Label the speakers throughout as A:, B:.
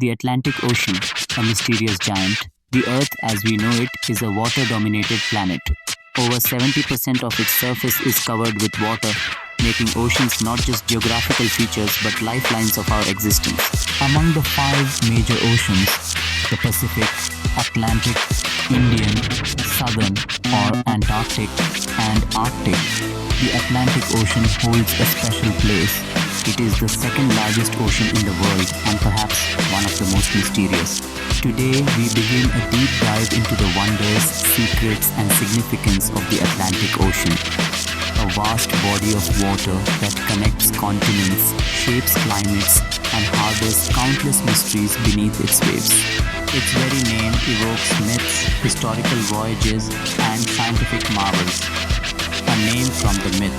A: The Atlantic Ocean, a mysterious giant. The Earth as we know it is a water-dominated planet. Over 70% of its surface is covered with water, making oceans not just geographical features but lifelines of our existence. Among the 5 major oceans, the Pacific, Atlantic, Indian, Southern or Antarctic and Arctic, the Atlantic Ocean holds a special place. It is the second largest ocean in the world and perhaps one of the most mysterious. Today, we begin a deep dive into the wonders, secrets and significance of the Atlantic Ocean. A vast body of water that connects continents, shapes climates and harbors countless mysteries beneath its waves. Its very name evokes myths, historical voyages and scientific marvels. A name from the myth.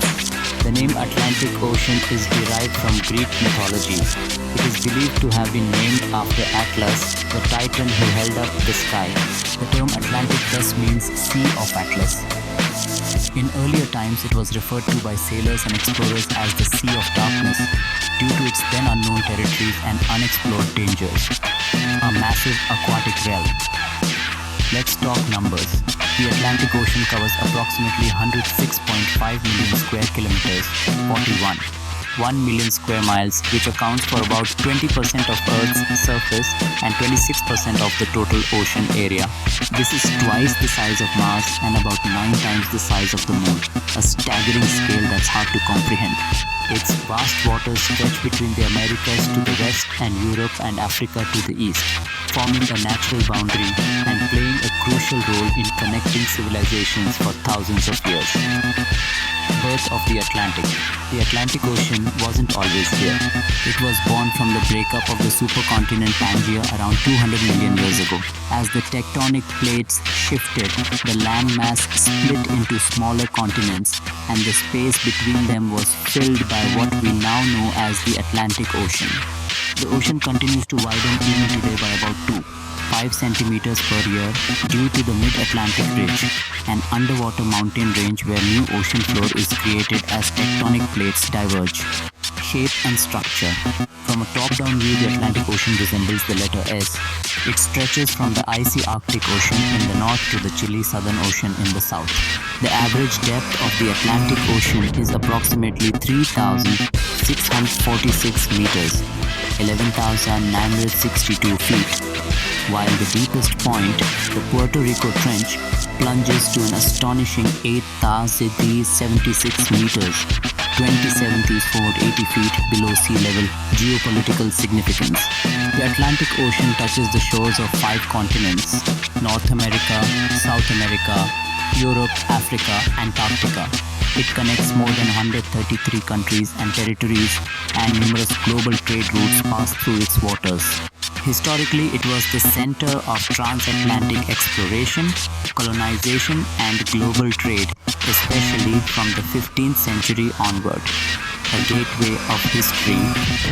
A: The name Atlantic Ocean is derived from Greek mythology. It is believed to have been named after Atlas, the titan who held up the sky. The term Atlantic thus means Sea of Atlas. In earlier times, it was referred to by sailors and explorers as the Sea of Darkness due to its then unknown territories and unexplored dangers. A massive aquatic realm. Let's talk numbers. The Atlantic Ocean covers approximately 106.5 million square kilometers, 1 million square miles, which accounts for about 20% of Earth's surface and 26% of the total ocean area. This is twice the size of Mars and about 9 times the size of the Moon, a staggering scale that's hard to comprehend. Its vast waters stretch between the Americas to the west and Europe and Africa to the east, forming a natural boundary and playing a crucial role in connecting civilizations for thousands of years. Birth of the Atlantic. The Atlantic Ocean wasn't always here. It was born from the breakup of the supercontinent Pangaea around 200 million years ago. As the tectonic plates shifted, the landmass split into smaller continents and the space between them was filled by what we now know as the Atlantic Ocean. The ocean continues to widen even today by about 5 centimeters per year due to the Mid-Atlantic Ridge, an underwater mountain range where new ocean floor is created as tectonic plates diverge. Shape and structure. From a top-down view, the Atlantic Ocean resembles the letter S. It stretches from the icy Arctic Ocean in the north to the chilly Southern Ocean in the south. The average depth of the Atlantic Ocean is approximately 3,646 meters, 11,962 feet. While the deepest point, the Puerto Rico Trench, plunges to an astonishing 8,076 meters, 27,480 feet below sea level. Geopolitical significance. The Atlantic Ocean touches the shores of 5 continents: North America, South America, Europe, Africa, Antarctica. It connects more than 133 countries and territories, and numerous global trade routes pass through its waters. Historically, it was the center of transatlantic exploration, colonization, and global trade, especially from the 15th century onward. A gateway of history.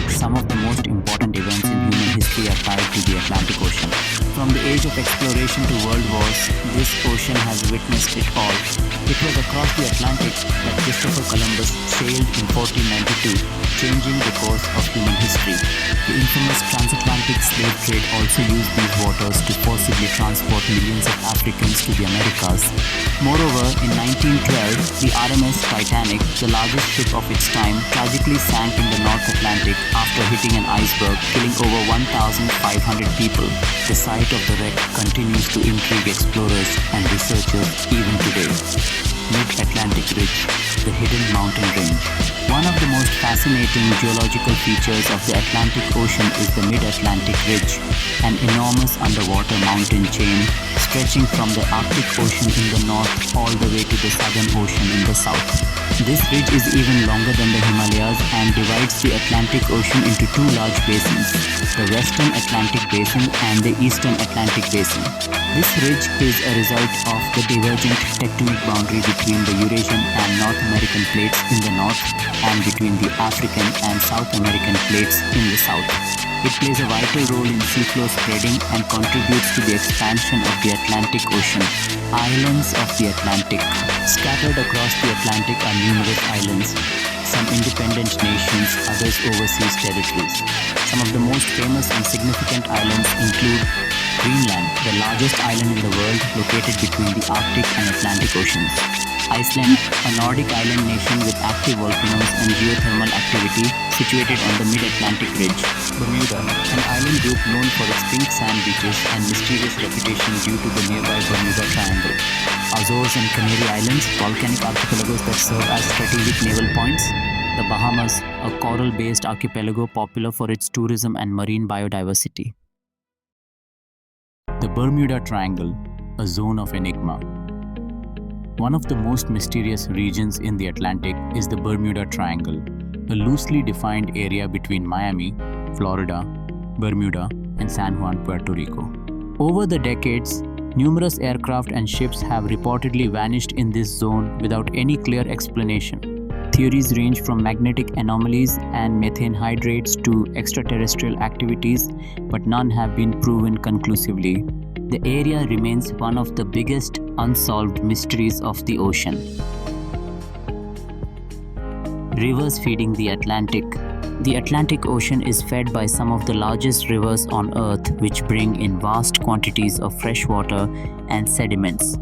A: Some of the most important events in human history are tied to the Atlantic Ocean. From the age of exploration to world wars, this ocean has witnessed it all. It was across the Atlantic that Christopher Columbus sailed in 1492, changing the course of human history. The infamous transatlantic slave trade also used these waters to forcibly transport millions of Africans to the Americas. Moreover, in 1912, the RMS Titanic, the largest ship of its time, tragically sank in the North Atlantic after hitting an iceberg, killing over 1,500 people. The site of the wreck continues to intrigue explorers and researchers even today. Mid-Atlantic Ridge, the hidden mountain range. One of the most fascinating geological features of the Atlantic Ocean is the Mid-Atlantic Ridge, an enormous underwater mountain chain stretching from the Arctic Ocean in the north all the way to the Southern Ocean in the south. This ridge is even longer than the Himalayas and divides the Atlantic Ocean into 2 large basins, the Western Atlantic Basin and the Eastern Atlantic Basin. This ridge is a result of the divergent tectonic boundary between the Eurasian and North American plates in the north and between the African and South American plates in the south. It plays a vital role in seafloor spreading and contributes to the expansion of the Atlantic Ocean. Islands of the Atlantic. Scattered across the Atlantic are numerous islands. some independent nations, others overseas territories. Some of the most famous and significant islands include Greenland, the largest island in the world located between the Arctic and Atlantic Oceans. Iceland, a Nordic island nation with active volcanoes and geothermal activity situated on the mid-Atlantic ridge. Bermuda, an island group known for its pink sand beaches and mysterious reputation due to the nearby Bermuda Triangle. Azores and Canary Islands, volcanic archipelagos that serve as strategic naval points. The Bahamas, a coral-based archipelago popular for its tourism and marine biodiversity. The Bermuda Triangle, a zone of enigma. One of the most mysterious regions in the Atlantic is the Bermuda Triangle, a loosely defined area between Miami, Florida, Bermuda, and San Juan, Puerto Rico. Over the decades, numerous aircraft and ships have reportedly vanished in this zone without any clear explanation. Theories range from magnetic anomalies and methane hydrates to extraterrestrial activities, but none have been proven conclusively. The area remains one of the biggest unsolved mysteries of the ocean. Rivers feeding the Atlantic. The Atlantic Ocean is fed by some of the largest rivers on Earth, which bring in vast quantities of fresh water and sediments.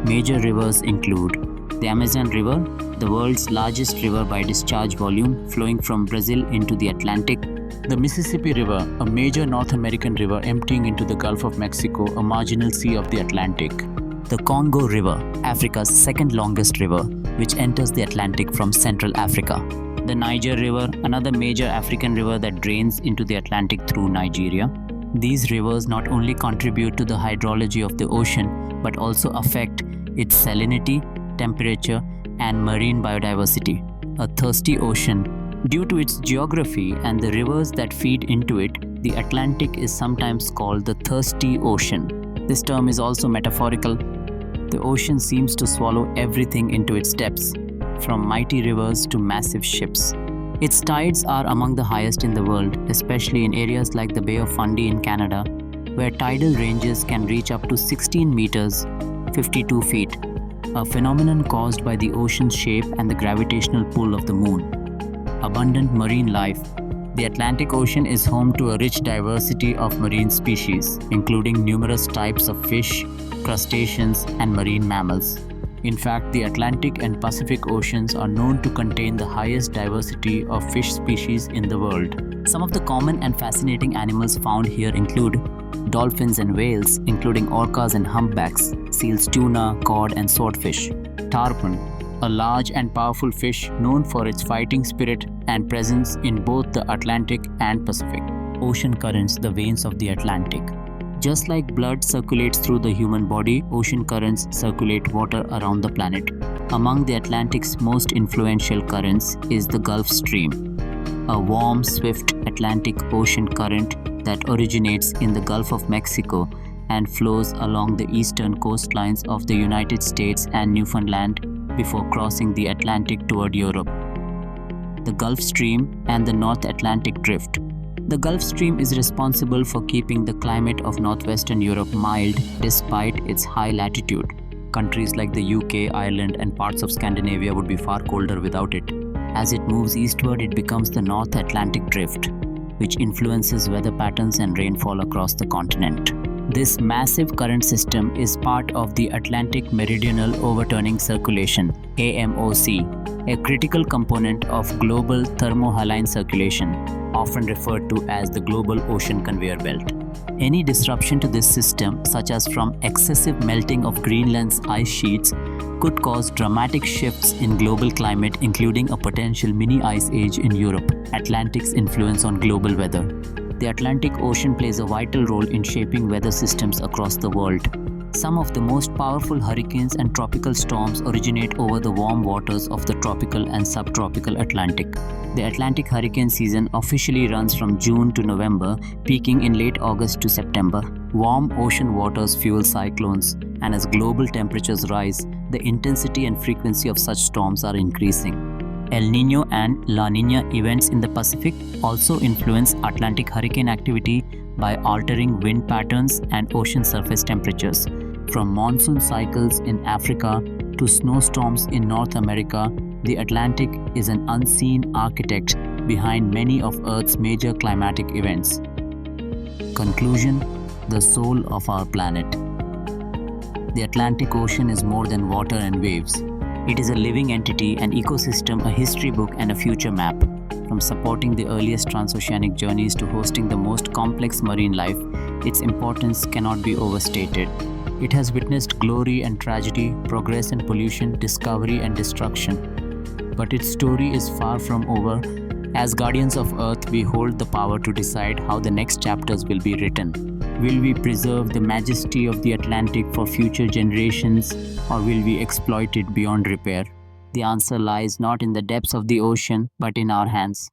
A: Major rivers include the Amazon River, the world's largest river by discharge volume, flowing from Brazil into the Atlantic. The Mississippi River, a major North American river emptying into the Gulf of Mexico, a marginal sea of the Atlantic. The Congo River, Africa's second longest river, which enters the Atlantic from Central Africa. The Niger River, another major African river that drains into the Atlantic through Nigeria. These rivers not only contribute to the hydrology of the ocean, but also affect its salinity, temperature, and marine biodiversity. A thirsty ocean. Due to its geography and the rivers that feed into it, the Atlantic is sometimes called the thirsty ocean. This term is also metaphorical. The ocean seems to swallow everything into its depths, from mighty rivers to massive ships. Its tides are among the highest in the world, especially in areas like the Bay of Fundy in Canada, where tidal ranges can reach up to 16 meters, 52 feet, a phenomenon caused by the ocean's shape and the gravitational pull of the moon. Abundant marine life. The Atlantic Ocean is home to a rich diversity of marine species, including numerous types of fish, crustaceans, and marine mammals. In fact, the Atlantic and Pacific Oceans are known to contain the highest diversity of fish species in the world. Some of the common and fascinating animals found here include dolphins and whales, including orcas and humpbacks, seals, tuna, cod, and swordfish. Tarpon, a large and powerful fish known for its fighting spirit and presence in both the Atlantic and Pacific. Ocean currents, the veins of the Atlantic. Just like blood circulates through the human body, ocean currents circulate water around the planet. Among the Atlantic's most influential currents is the Gulf Stream, a warm, swift Atlantic Ocean current that originates in the Gulf of Mexico and flows along the eastern coastlines of the United States and Newfoundland before crossing the Atlantic toward Europe. The Gulf Stream and the North Atlantic Drift. The Gulf Stream is responsible for keeping the climate of northwestern Europe mild despite its high latitude. Countries like the UK, Ireland, and parts of Scandinavia would be far colder without it. As it moves eastward, it becomes the North Atlantic Drift, which influences weather patterns and rainfall across the continent. This massive current system is part of the Atlantic Meridional Overturning Circulation (AMOC), a critical component of global thermohaline circulation, often referred to as the global ocean conveyor belt. Any disruption to this system, such as from excessive melting of Greenland's ice sheets, could cause dramatic shifts in global climate, including a potential mini ice age in Europe. Atlantic's influence on global weather. The Atlantic Ocean plays a vital role in shaping weather systems across the world. Some of the most powerful hurricanes and tropical storms originate over the warm waters of the tropical and subtropical Atlantic. The Atlantic hurricane season officially runs from June to November, peaking in late August to September. Warm ocean waters fuel cyclones, and as global temperatures rise, the intensity and frequency of such storms are increasing. El Niño and La Niña events in the Pacific also influence Atlantic hurricane activity by altering wind patterns and ocean surface temperatures. From monsoon cycles in Africa to snowstorms in North America The Atlantic is an unseen architect behind many of Earth's major climatic events. Conclusion: the soul of our planet. The Atlantic Ocean is more than water and waves. It is a living entity, an ecosystem, a history book, and a future map. From supporting the earliest transoceanic journeys to hosting the most complex marine life, its importance cannot be overstated. It has witnessed glory and tragedy, progress and pollution, discovery and destruction. But its story is far from over. As guardians of Earth, we hold the power to decide how the next chapters will be written. Will we preserve the majesty of the Atlantic for future generations, or will we exploit it beyond repair? The answer lies not in the depths of the ocean, but in our hands.